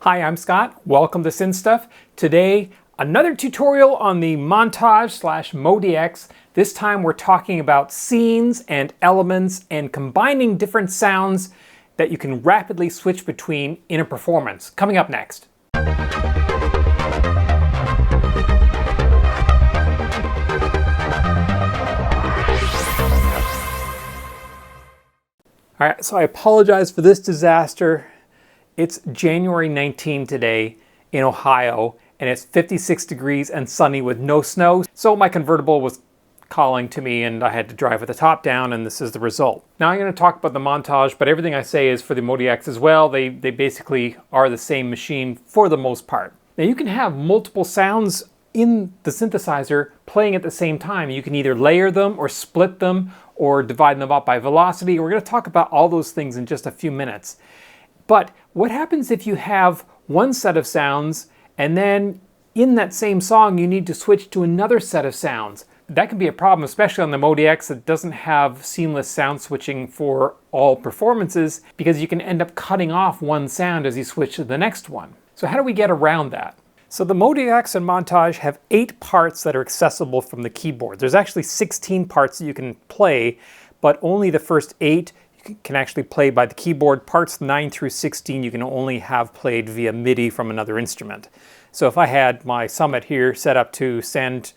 Hi, I'm Scott. Welcome to Synth Stuff. Today, another tutorial on the Montage/MODX. This time we're talking about scenes and elements and combining different sounds that you can rapidly switch between in a performance. Coming up next. All right, so I apologize for this disaster. It's January 19 today in Ohio, and it's 56 degrees and sunny with no snow. So my convertible was calling to me and I had to drive with the top down, and this is the result. Now I'm going to talk about the Montage, but everything I say is for the MODX as well. They basically are the same machine for the most part. Now you can have multiple sounds in the synthesizer playing at the same time. You can either layer them or split them or divide them up by velocity. We're going to talk about all those things in just a few minutes. But what happens if you have one set of sounds and then in that same song you need to switch to another set of sounds? That can be a problem, especially on the MODX that doesn't have seamless sound switching for all performances, because you can end up cutting off one sound as you switch to the next one. So how do we get around that? So the MODX and Montage have 8 parts that are accessible from the keyboard. There's actually 16 parts that you can play, but only the first 8 can actually play by the keyboard. Parts 9 through 16 you can only have played via MIDI from another instrument. So if I had my Summit here set up to send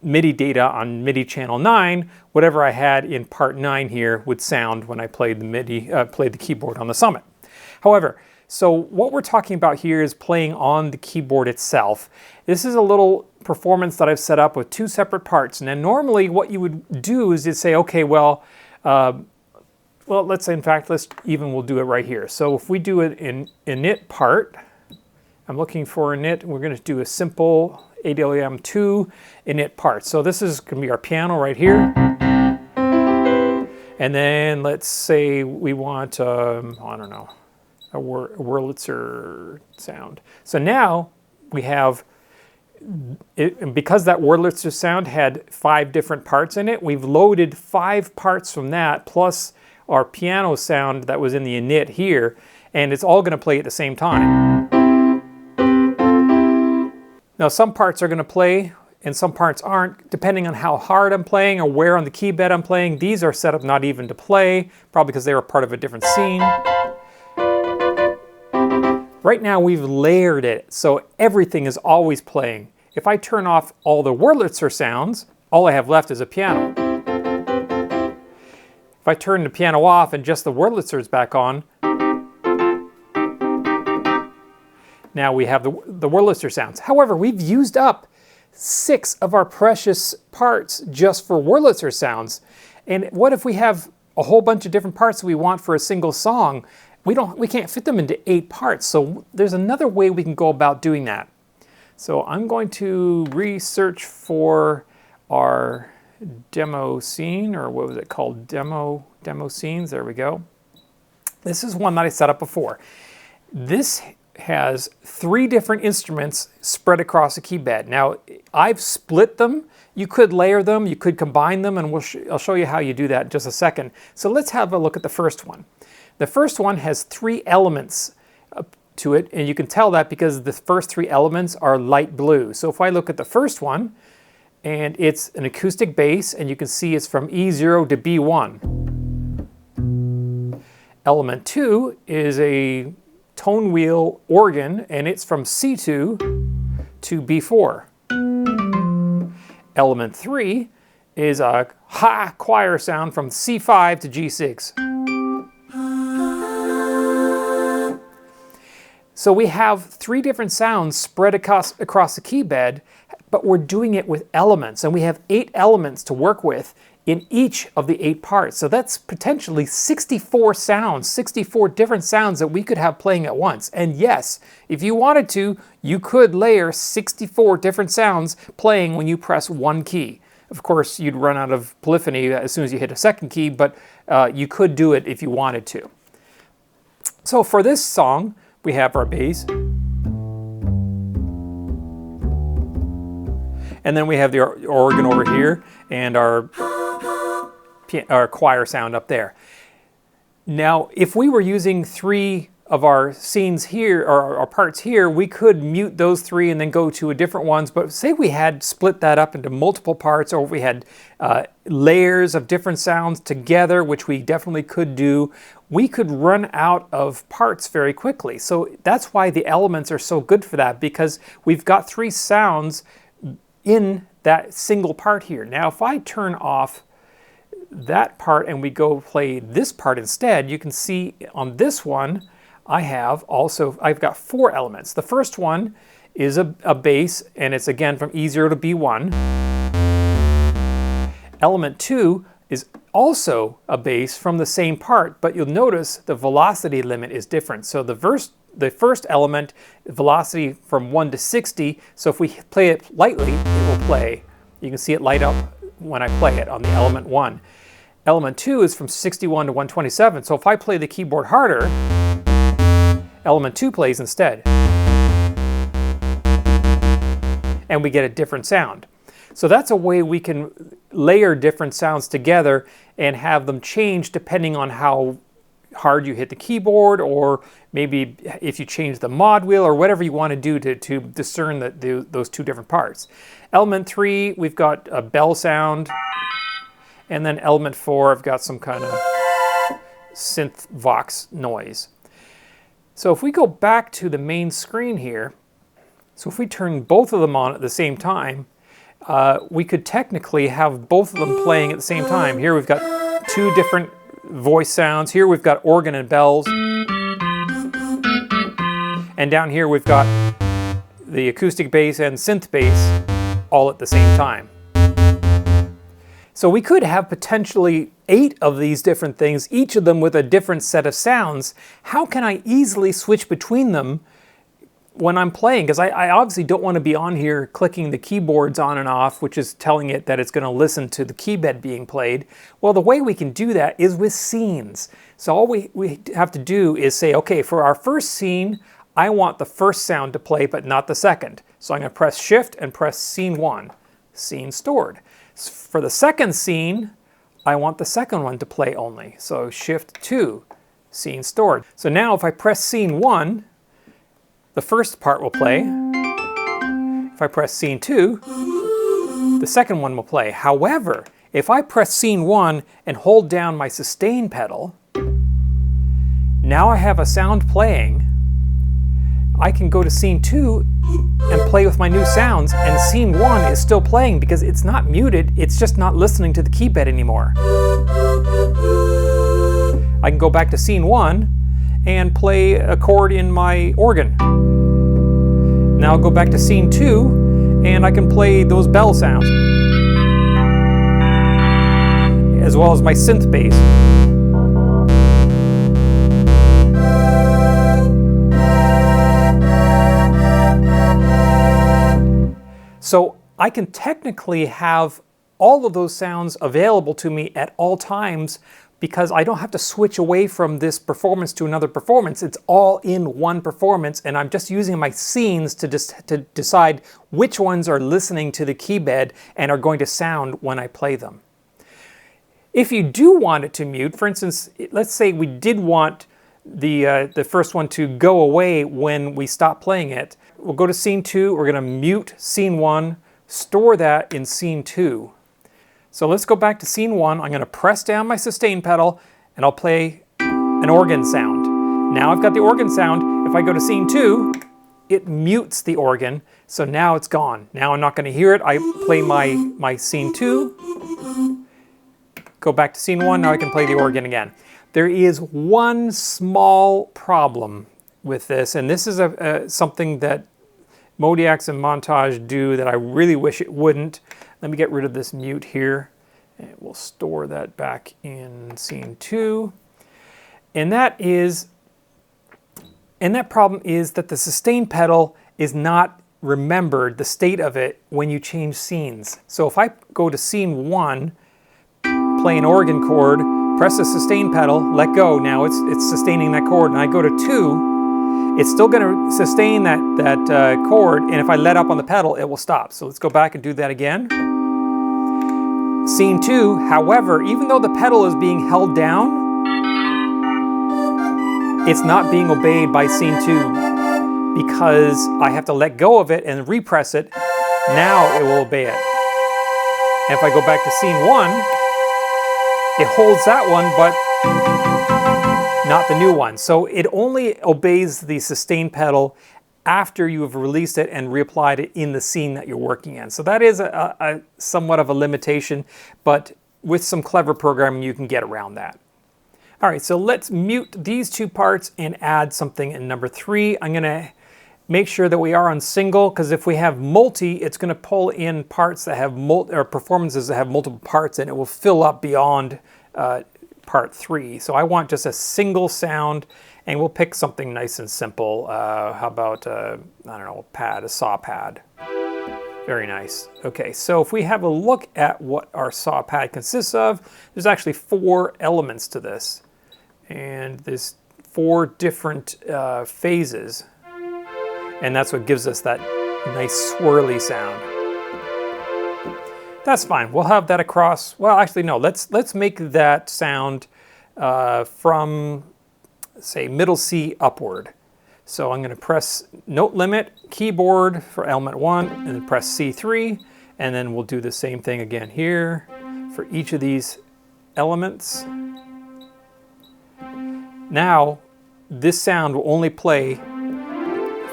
MIDI data on MIDI channel 9, whatever I had in part 9 here would sound when I played the keyboard on the Summit. However, so what we're talking about here is playing on the keyboard itself. This is a little performance that I've set up with 2 separate parts. And then normally what you would do is you'd say, okay, well, let's say, in fact, we'll do it right here. So if we do it in init part, I'm looking for init, we're going to do a simple AWM2 init part. So this is going to be our piano right here. And then let's say we want, I don't know, a Wurlitzer sound. So now we have, and because that Wurlitzer sound had 5 different parts in it, we've loaded 5 parts from that plus our piano sound that was in the init here, and it's all going to play at the same time. Now some parts are going to play and some parts aren't, depending on how hard I'm playing or where on the key bed I'm playing. These are set up not even to play, probably because they were part of a different scene. Right now we've layered it, so everything is always playing. If I turn off all the Wurlitzer sounds, all I have left is a piano. If I turn the piano off and just the Wurlitzer's back on, now we have the Wurlitzer sounds. However, we've used up 6 of our precious parts just for Wurlitzer sounds. And what if we have a whole bunch of different parts that we want for a single song? We can't fit them into 8 parts. So there's another way we can go about doing that. So I'm going to research for our demo scene, or what was it called? Demo scenes. There we go. This is one that I set up before. This has 3 different instruments spread across the key bed. Now I've split them. You could layer them, you could combine them, and I'll show you how you do that in just a second. So let's have a look at the first one. The first one has 3 elements to it, and you can tell that because the first 3 elements are light blue. So if I look at the first one, and it's an acoustic bass, and you can see it's from E0 to B1. Element 2 is a tone wheel organ, and it's from C2 to B4. Element 3 is a choir sound from C5 to G6. So we have 3 different sounds spread across the key bed, but we're doing it with elements, and we have 8 elements to work with in each of the 8 parts. So that's potentially 64 sounds, 64 different sounds that we could have playing at once. And yes, if you wanted to, you could layer 64 different sounds playing when you press one key. Of course, you'd run out of polyphony as soon as you hit a second key, but you could do it if you wanted to. So for this song, we have our bass. And then we have the organ over here and our choir sound up there. Now, if we were using 3 of our scenes here, or our parts here, we could mute those three and then go to a different ones. But say we had split that up into multiple parts, or we had layers of different sounds together, which we definitely could do, we could run out of parts very quickly. So that's why the elements are so good for that, because we've got three sounds in that single part here. Now, if I turn off that part and we go play this part instead, you can see on this one, I've got four elements. The first one is a bass, and it's again from E0 to B1. Element 2 is also a bass from the same part, but you'll notice the velocity limit is different. So the first element, velocity from 1 to 60, so if we play it lightly, it will play. You can see it light up when I play it on the element 1. Element 2 is from 61 to 127, so if I play the keyboard harder, element 2 plays instead. And we get a different sound. So that's a way we can layer different sounds together and have them change depending on how hard you hit the keyboard, or maybe if you change the mod wheel, or whatever you want to do to discern those two different parts. Element 3, we've got a bell sound. And then element 4, I've got some kind of synth vox noise. So if we go back to the main screen here, so if we turn both of them on at the same time, we could technically have both of them playing at the same time. Here we've got two different voice sounds. Here we've got organ and bells. And down here we've got the acoustic bass and synth bass all at the same time. So we could have potentially 8 of these different things, each of them with a different set of sounds. How can I easily switch between them when I'm playing? Because I obviously don't want to be on here clicking the keyboards on and off, which is telling it that it's going to listen to the key bed being played. Well, the way we can do that is with scenes. So all we have to do is say, okay, for our first scene, I want the first sound to play, but not the second. So I'm going to press Shift and press Scene 1, Scene Stored. For the second scene, I want the second one to play only. So Shift 2, Scene Stored. So now if I press Scene 1, the first part will play. If I press Scene 2, the second one will play. However, if I press Scene 1 and hold down my sustain pedal, now I have a sound playing. I can go to Scene 2 and play with my new sounds, and Scene 1 is still playing because it's not muted, it's just not listening to the key bed anymore. I can go back to Scene 1 and play a chord in my organ. Now I'll go back to Scene 2 and I can play those bell sounds, as well as my synth bass. So I can technically have all of those sounds available to me at all times, because I don't have to switch away from this performance to another performance. It's all in one performance, and I'm just using my scenes to decide which ones are listening to the key bed and are going to sound when I play them. If you do want it to mute, for instance, let's say we did want the first one to go away when we stop playing it. We'll go to Scene 2, we're going to mute Scene 1, store that in Scene 2. So let's go back to Scene 1, I'm going to press down my sustain pedal and I'll play an organ sound. Now I've got the organ sound. If I go to Scene 2, it mutes the organ, so now it's gone. Now I'm not going to hear it. I play my Scene 2, go back to Scene 1, now I can play the organ again. There is one small problem with this, and this is something that MODX and Montage do that I really wish it wouldn't. Let me get rid of this mute here, and we'll store that back in Scene 2. And that problem is that the sustain pedal is not remembered, the state of it, when you change scenes. So if I go to Scene 1, play an organ chord, press the sustain pedal, let go, now it's sustaining that chord, and I go to 2, it's still going to sustain that chord, and if I let up on the pedal, it will stop. So let's go back and do that again. Scene 2, however, even though the pedal is being held down, it's not being obeyed by scene 2 because I have to let go of it and repress it. Now it will obey it. And if I go back to scene 1, it holds that one, but not the new one. So it only obeys the sustain pedal after you have released it and reapplied it in the scene that you're working in. So that is a somewhat of a limitation, but with some clever programming you can get around that. All right, so let's mute these two parts and add something in number 3. I'm gonna make sure that we are on single, because if we have multi, it's gonna pull in parts that have performances that have multiple parts, and it will fill up beyond part 3. So I want just a single sound, and we'll pick something nice and simple. How about, I don't know, a saw pad. Very nice. Okay, so if we have a look at what our saw pad consists of, there's actually 4 elements to this. And there's 4 different phases. And that's what gives us that nice swirly sound. That's fine. We'll have that across. Well, actually, no. Let's make that sound from, say, middle C upward. So I'm going to press note limit, keyboard for element 1, and then press C3. And then we'll do the same thing again here for each of these elements. Now, this sound will only play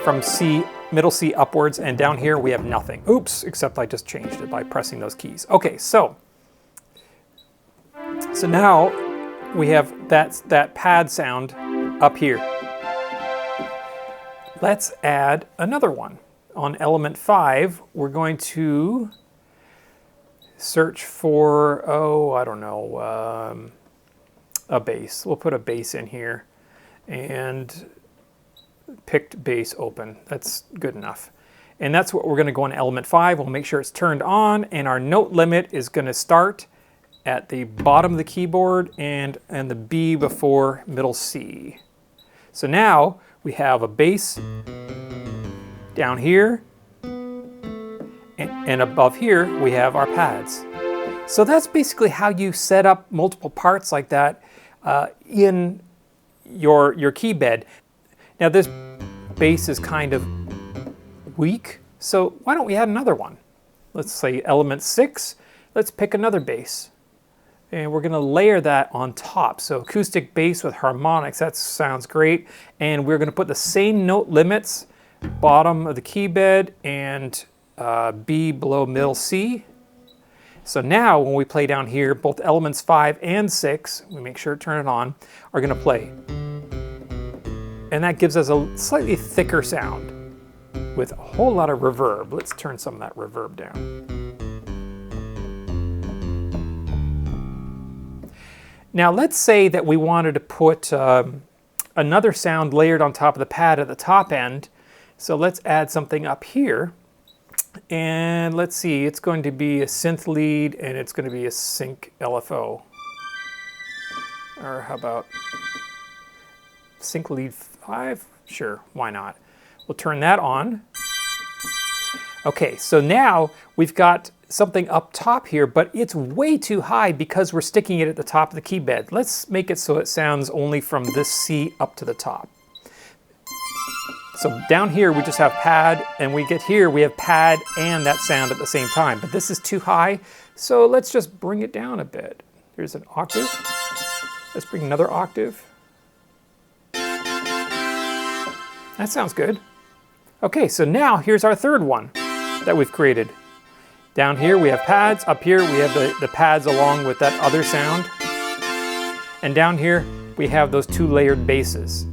from C, middle C upwards, and down here we have nothing. Oops, except I just changed it by pressing those keys. Okay, so now we have that pad sound up here. Let's add another one. On element 5, we're going to search for, oh, I don't know, a bass. We'll put a bass in here and picked bass open. That's good enough. And that's what we're going to go on element 5. We'll make sure it's turned on, and our note limit is going to start at the bottom of the keyboard and the B before middle C. So now we have a bass down here, and above here we have our pads. So that's basically how you set up multiple parts like that in your key bed. Now this bass is kind of weak, so why don't we add another one? Let's say element 6, let's pick another bass. And we're gonna layer that on top. So acoustic bass with harmonics, that sounds great. And we're gonna put the same note limits, bottom of the key bed and B below middle C. So now when we play down here, both elements 5 and 6, we make sure to turn it on, are gonna play. And that gives us a slightly thicker sound with a whole lot of reverb. Let's turn some of that reverb down. Now let's say that we wanted to put another sound layered on top of the pad at the top end. So let's add something up here. And let's see, it's going to be a synth lead and it's going to be a sync LFO. Or how about sync lead 5? Sure, why not? We'll turn that on. Okay, so now we've got something up top here, but it's way too high because we're sticking it at the top of the key bed. Let's make it so it sounds only from this C up to the top. So down here we just have pad, and we get here we have pad and that sound at the same time, but this is too high, so let's just bring it down a bit. Here's an octave. Let's bring another octave. That sounds good. Okay, so now here's our third one that we've created. Down here we have pads, up here we have the pads along with that other sound. And down here we have those 2 layered basses.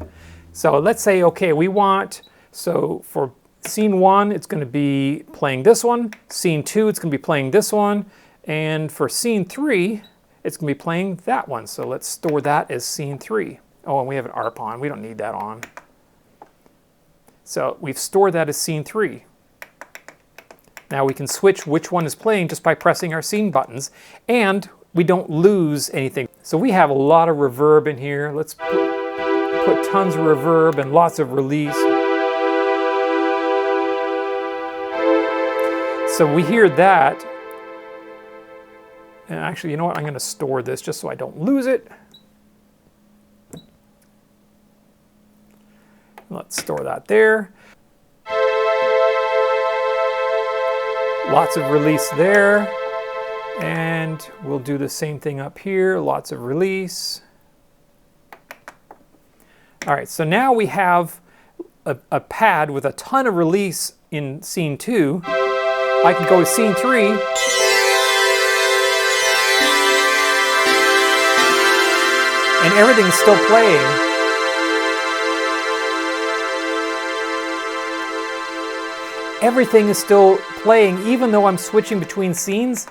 So let's say, okay, we want, so for scene 1 it's going to be playing this one, scene 2 it's going to be playing this one, and for scene 3 it's going to be playing that one. So let's store that as scene 3. Oh, and we have an ARP on, we don't need that on. So we've stored that as scene 3. Now we can switch which one is playing just by pressing our scene buttons, and we don't lose anything. So we have a lot of reverb in here. Let's put tons of reverb and lots of release. So we hear that. And actually, you know what? I'm going to store this just so I don't lose it. Let's store that there. Lots of release there. And we'll do the same thing up here, lots of release. All right, so now we have a pad with a ton of release in scene 2. I can go to scene 3. And everything's still playing. Everything is still playing, even though I'm switching between scenes.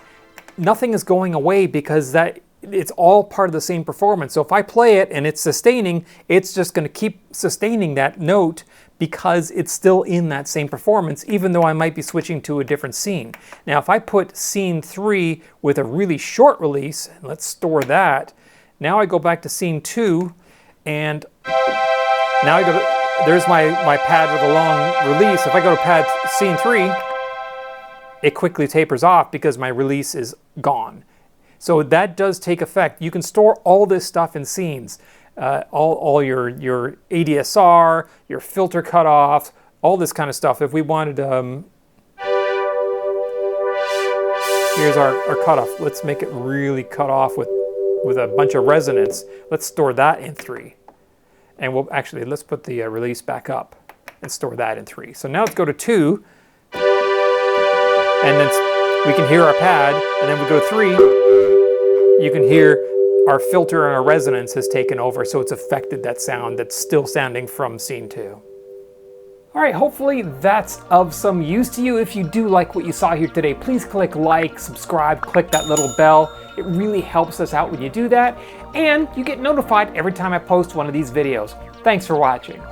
Nothing is going away because it's all part of the same performance. So if I play it and it's sustaining, it's just going to keep sustaining that note because it's still in that same performance, even though I might be switching to a different scene. Now, if I put scene 3 with a really short release, let's store that. Now I go back to scene 2, and now there's my pad with a long release. If I go to scene 3, it quickly tapers off because my release is gone. So that does take effect. You can store all this stuff in scenes. All your ADSR, your filter cutoffs, all this kind of stuff. If we wanted, here's our cutoff. Let's make it really cut off with a bunch of resonance. Let's store that in 3. And let's put the release back up and store that in 3. So now let's go to 2. And then we can hear our pad, and then we go to 3, you can hear our filter and our resonance has taken over, so it's affected that sound that's still sounding from scene 2. All right, hopefully that's of some use to you. If you do like what you saw here today, please click like, subscribe, click that little bell. It really helps us out when you do that, and you get notified every time I post one of these videos. Thanks for watching.